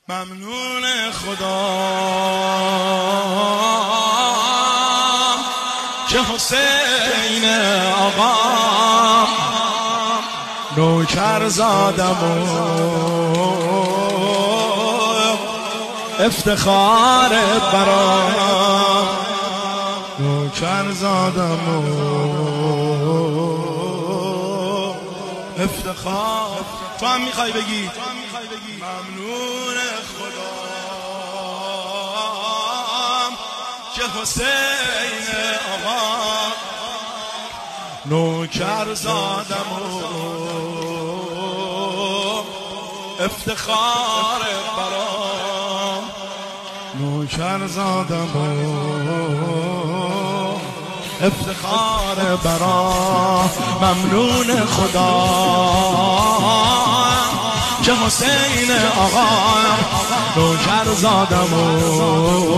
ممنون خدا که حسین آقا نوکر زادم و افتخار برام نوکر زادم و افتخار. تو هم میخوای بگی ممنون خدا که حسین آقا نوکر زادم و افتخار برام نوکر زادم و افتخار برام. ممنون خدا که حسین آقا نوکر زادم و